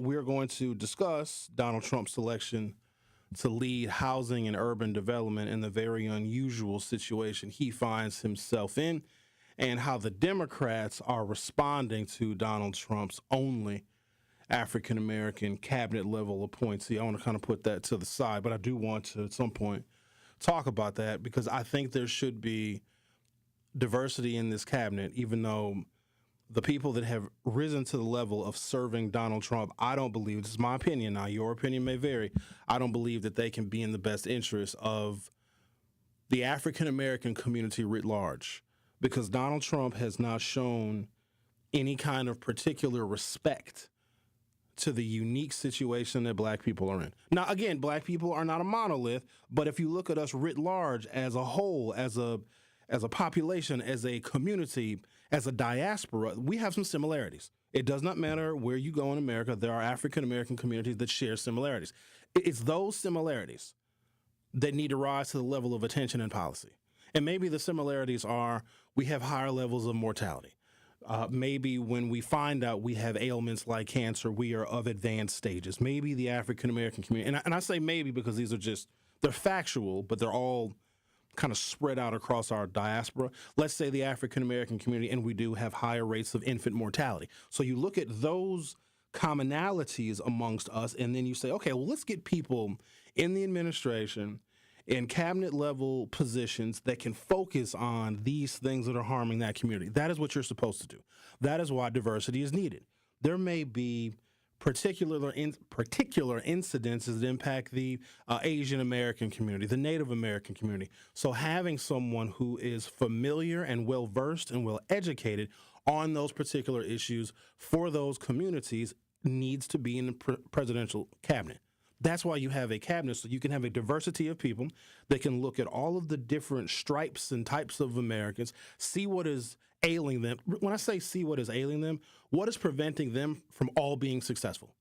we're going to discuss Donald Trump's selection to lead housing and urban development in the very unusual situation he finds himself in, and how the Democrats are responding to Donald Trump's only African-American cabinet level appointee. I want to kind of put that to the side, but I do want to at some point talk about that because I think there should be diversity in this cabinet, even though the people that have risen to the level of serving Donald Trump, I don't believe, this is my opinion now, your opinion may vary, I don't believe that they can be in the best interest of the African-American community writ large, because Donald Trump has not shown any kind of particular respect to the unique situation that black people are in. Now, again, black people are not a monolith, but if you look at us writ large as a whole, as a population, as a community, as a diaspora, we have some similarities. It does not matter where you go in America, there are African-American communities that share similarities. It's those similarities that need to rise to the level of attention and policy. And maybe the similarities are we have higher levels of mortality. Maybe when we find out we have ailments like cancer, we are of advanced stages. Maybe the African-American community, and I say maybe because these are they're factual, but they're all kind of spread out across our diaspora. Let's say the African-American community, and we do have higher rates of infant mortality. So you look at those commonalities amongst us, and then you say, okay, well, let's get people in the administration in cabinet level positions that can focus on these things that are harming that community. That is what you're supposed to do. That is why diversity is needed. There may be particular incidences that impact the Asian American community, the Native American community. So having someone who is familiar and well-versed and well-educated on those particular issues for those communities needs to be in the presidential cabinet. That's why you have a cabinet, so you can have a diversity of people that can look at all of the different stripes and types of Americans, see what is ailing them. When I say see what is ailing them, what is preventing them from all being successful,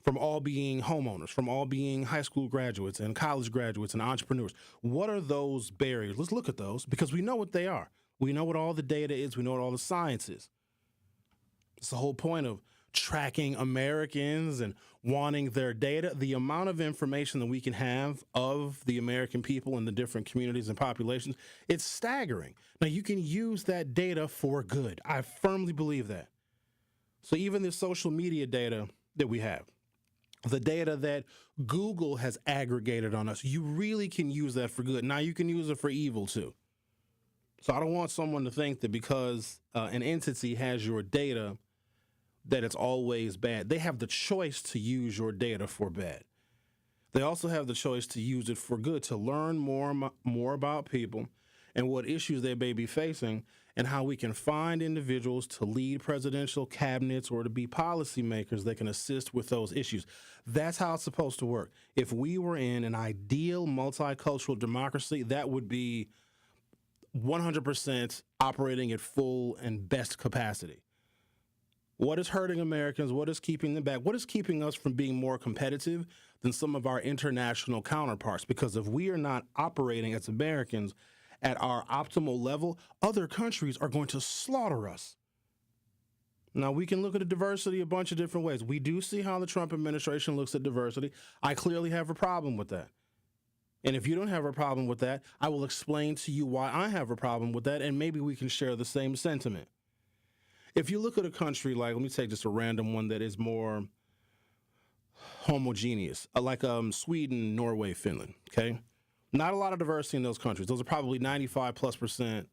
from all being homeowners, from all being high school graduates and college graduates and entrepreneurs? What are those barriers? Let's look at those because we know what they are. We know what all the data is. We know what all the science is. It's the whole point of tracking Americans and wanting their data. The amount of information that we can have of the American people in the different communities and populations, it's staggering. Now, you can use that data for good. I firmly believe that. So even the social media data that we have, the data that Google has aggregated on us, you really can use that for good. Now, you can use it for evil, too. So I don't want someone to think that because an entity has your data that it's always bad. They have the choice to use your data for bad. They also have the choice to use it for good, to learn more about people and what issues they may be facing and how we can find individuals to lead presidential cabinets or to be policymakers that can assist with those issues. That's how it's supposed to work. If we were in an ideal multicultural democracy, that would be 100% operating at full and best capacity. What is hurting Americans? What is keeping them back? What is keeping us from being more competitive than some of our international counterparts? Because if we are not operating as Americans at our optimal level, other countries are going to slaughter us. Now, we can look at the diversity a bunch of different ways. We do see how the Trump administration looks at diversity. I clearly have a problem with that. And if you don't have a problem with that, I will explain to you why I have a problem with that, and maybe we can share the same sentiment. If you look at a country like, let me take just a random one that is more homogeneous, like Sweden, Norway, Finland, okay? Not a lot of diversity in those countries. Those are probably 95+%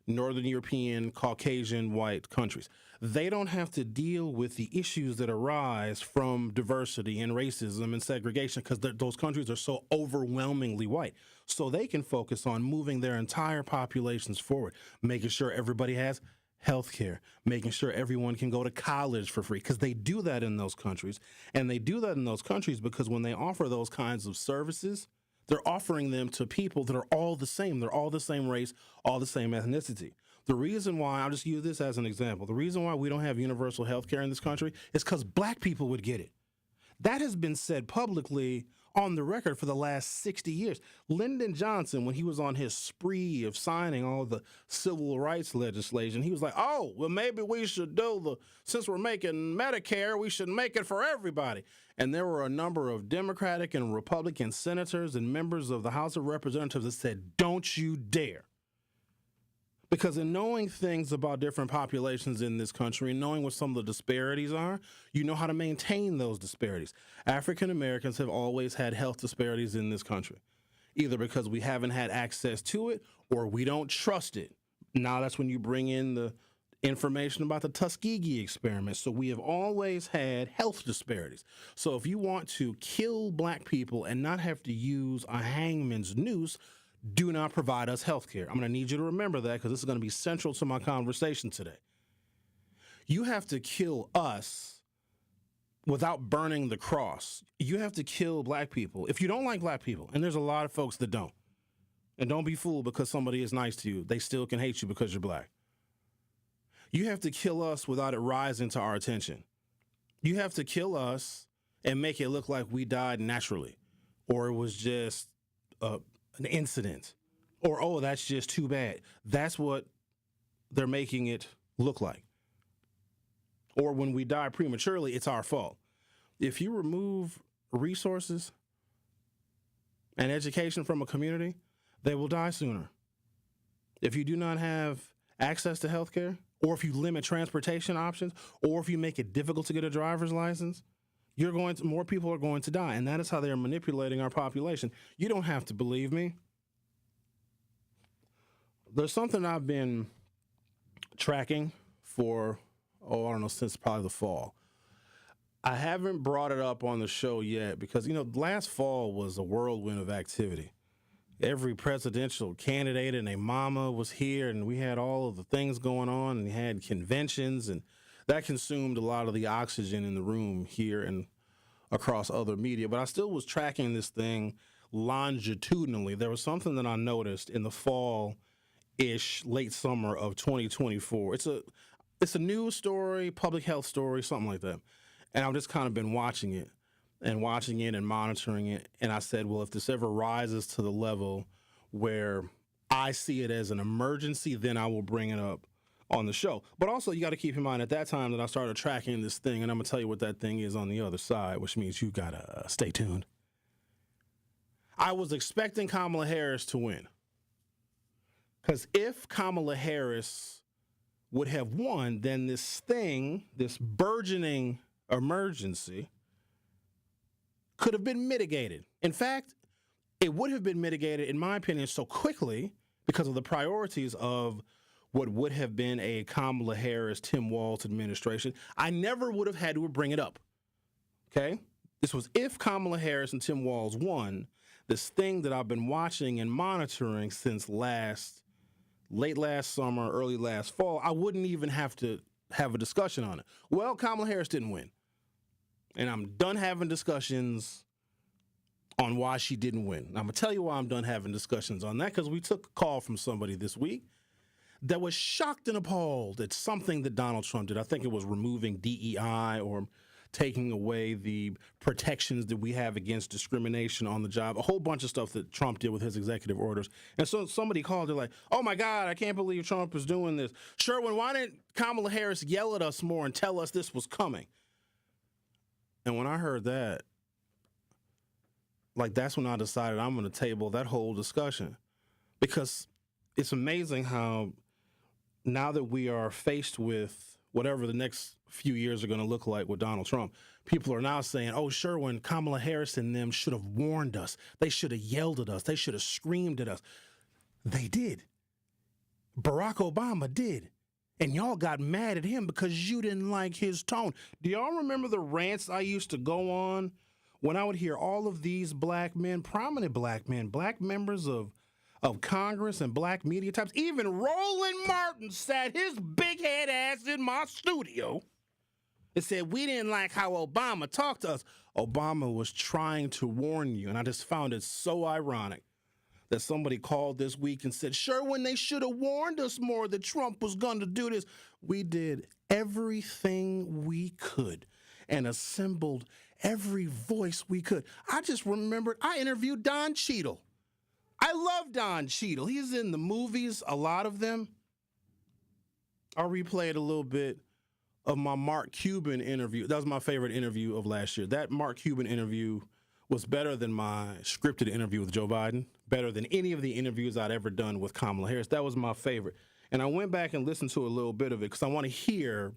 Northern European, Caucasian, white countries. They don't have to deal with the issues that arise from diversity and racism and segregation because those countries are so overwhelmingly white. So they can focus on moving their entire populations forward, making sure everybody has healthcare, making sure everyone can go to college for free, because they do that in those countries. And they do that in those countries because when they offer those kinds of services, they're offering them to people that are all the same. They're all the same race, all the same ethnicity. The reason why, I'll just use this as an example, the reason why we don't have universal healthcare in this country is because black people would get it. That has been said publicly on the record for the last 60 years. Lyndon Johnson, when he was on his spree of signing all the civil rights legislation, he was like, oh, well, maybe we should since we're making Medicare, we should make it for everybody. And there were a number of Democratic and Republican senators and members of the House of Representatives that said, don't you dare. Because in knowing things about different populations in this country and knowing what some of the disparities are, you know how to maintain those disparities. African Americans have always had health disparities in this country, either because we haven't had access to it or we don't trust it. Now that's when you bring in the information about the Tuskegee experiment. So we have always had health disparities. So if you want to kill black people and not have to use a hangman's noose, do not provide us health care. I'm going to need you to remember that because this is going to be central to my conversation today. You have to kill us without burning the cross. You have to kill black people. If you don't like black people, and there's a lot of folks that don't, and don't be fooled because somebody is nice to you, they still can hate you because you're black. You have to kill us without it rising to our attention. You have to kill us and make it look like we died naturally, or it was just an incident, or, oh, that's just too bad. That's what they're making it look like. Or when we die prematurely, it's our fault. If you remove resources and education from a community, they will die sooner. If you do not have access to health care, or if you limit transportation options, or if you make it difficult to get a driver's license, more people are going to die. And that is how they are manipulating our population. You don't have to believe me. There's something I've been tracking for, I don't know, since probably the fall. I haven't brought it up on the show yet because, last fall was a whirlwind of activity. Every presidential candidate and their mama was here, and we had all of the things going on, and we had conventions, and that consumed a lot of the oxygen in the room here and across other media. But I still was tracking this thing longitudinally. There was something that I noticed in the fall-ish, late summer of 2024. It's a news story, public health story, something like that. And I've just kind of been watching it and monitoring it. And I said, well, if this ever rises to the level where I see it as an emergency, then I will bring it up on the show. But also, you got to keep in mind at that time that I started tracking this thing, and I'm going to tell you what that thing is on the other side, which means you got to stay tuned. I was expecting Kamala Harris to win. Because if Kamala Harris would have won, then this burgeoning emergency, could have been mitigated. In fact, it would have been mitigated, in my opinion, so quickly because of the priorities of what would have been a Kamala Harris, Tim Walz administration. I never would have had to bring it up. Okay? This was if Kamala Harris and Tim Walz won, this thing that I've been watching and monitoring since late last summer, early last fall, I wouldn't even have to have a discussion on it. Well, Kamala Harris didn't win. And I'm done having discussions on why she didn't win. I'm going to tell you why I'm done having discussions on that, because we took a call from somebody this week that was shocked and appalled at something that Donald Trump did. I think it was removing DEI or taking away the protections that we have against discrimination on the job, a whole bunch of stuff that Trump did with his executive orders. And so somebody called, they're like, oh my God, I can't believe Trump is doing this. Sherwin, why didn't Kamala Harris yell at us more and tell us this was coming? And when I heard that, that's when I decided I'm going to table that whole discussion, because it's amazing how now that we are faced with whatever the next few years are going to look like with Donald Trump, people are now saying, oh, Sherwin, Kamala Harris and them should have warned us. They should have yelled at us. They should have screamed at us. They did. Barack Obama did. And y'all got mad at him because you didn't like his tone. Do y'all remember the rants I used to go on when I would hear all of these black men, prominent black men, black members of Congress and black media types? Even Roland Martin sat his big head ass in my studio and said, we didn't like how Obama talked to us. Obama was trying to warn you. And I just found it so ironic that somebody called this week and said, Sherwin, they should have warned us more that Trump was going to do this. We did everything we could. and assembled every voice we could. I just remembered I interviewed Don Cheadle. I love Don Cheadle. He's in the movies, a lot of them. I replayed a little bit of my Mark Cuban interview. That was my favorite interview of last year. That Mark Cuban interview was better than my scripted interview with Joe Biden, better than any of the interviews I'd ever done with Kamala Harris. That was my favorite. And I went back and listened to a little bit of it because I want to hear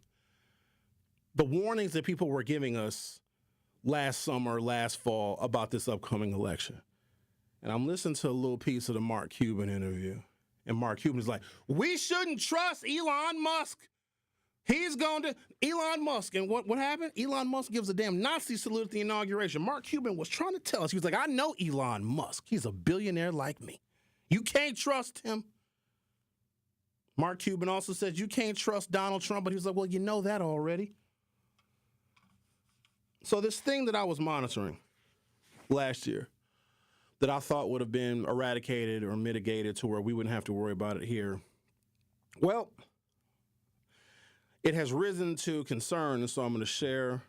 the warnings that people were giving us last summer, last fall about this upcoming election. And I'm listening to a little piece of the Mark Cuban interview. And Mark Cuban is like, we shouldn't trust Elon Musk. He's going to Elon Musk. And what happened? Elon Musk gives a damn Nazi salute at the inauguration. Mark Cuban was trying to tell us. He was like, I know Elon Musk. He's a billionaire like me. You can't trust him. Mark Cuban also says you can't trust Donald Trump. But he was like, well, you know that already. So this thing that I was monitoring last year that I thought would have been eradicated or mitigated to where we wouldn't have to worry about it here, well, it has risen to concern, and so I'm going to share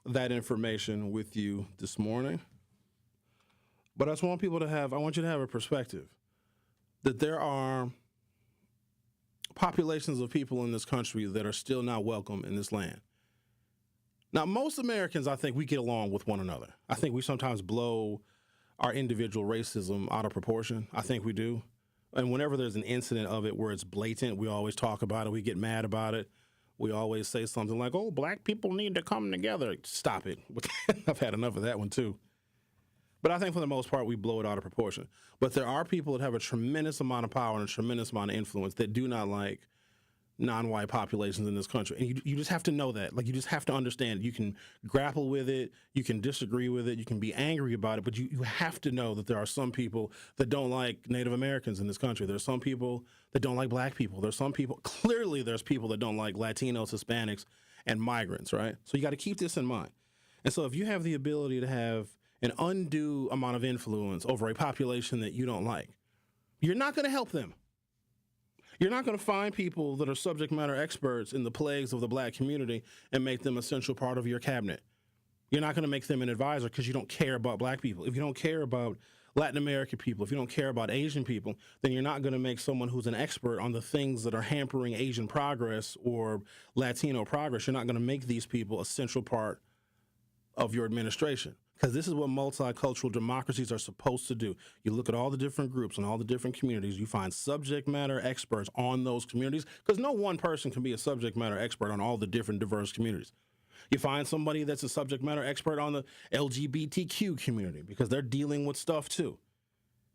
that information with you this morning. But I just want you to have a perspective that there are populations of people in this country that are still not welcome in this land. Now, most Americans, I think we get along with one another. I think we sometimes blow our individual racism out of proportion. I think we do. And whenever there's an incident of it where it's blatant, we always talk about it. We get mad about it. We always say something like, oh, black people need to come together. Stop it. I've had enough of that one, too. But I think for the most part, we blow it out of proportion. But there are people that have a tremendous amount of power and a tremendous amount of influence that do not like non-white populations in this country. And you just have to know that. Like, you just have to understand. You can grapple with it. You can disagree with it. You can be angry about it. But you have to know that there are some people that don't like Native Americans in this country. There's some people that don't like black people. There's some people, clearly there's people that don't like Latinos, Hispanics, and migrants, right? So you got to keep this in mind. And so if you have the ability to have an undue amount of influence over a population that you don't like, you're not going to help them. You're not going to find people that are subject matter experts in the plagues of the black community and make them a central part of your cabinet. You're not going to make them an advisor because you don't care about black people. If you don't care about Latin American people, if you don't care about Asian people, then you're not going to make someone who's an expert on the things that are hampering Asian progress or Latino progress. You're not going to make these people a central part of your administration. Because this is what multicultural democracies are supposed to do. You look at all the different groups and all the different communities. You find subject matter experts on those communities, because no one person can be a subject matter expert on all the different diverse communities. You find somebody that's a subject matter expert on the LGBTQ community because they're dealing with stuff too.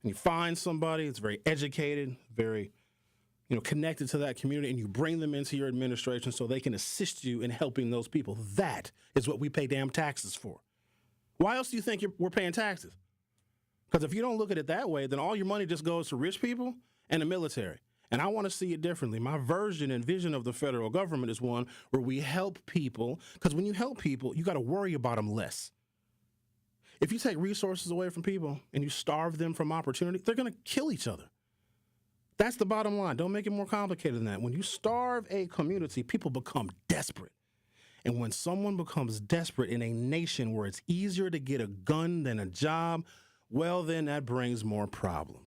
And you find somebody that's very educated, very connected to that community, and you bring them into your administration so they can assist you in helping those people. That is what we pay damn taxes for. Why else do you think we're paying taxes? Because if you don't look at it that way, then all your money just goes to rich people and the military. And I want to see it differently. My version and vision of the federal government is one where we help people, because when you help people, you got to worry about them less. If you take resources away from people and you starve them from opportunity, they're going to kill each other. That's the bottom line. Don't make it more complicated than that. When you starve a community, people become desperate. And when someone becomes desperate in a nation where it's easier to get a gun than a job, well, then that brings more problems.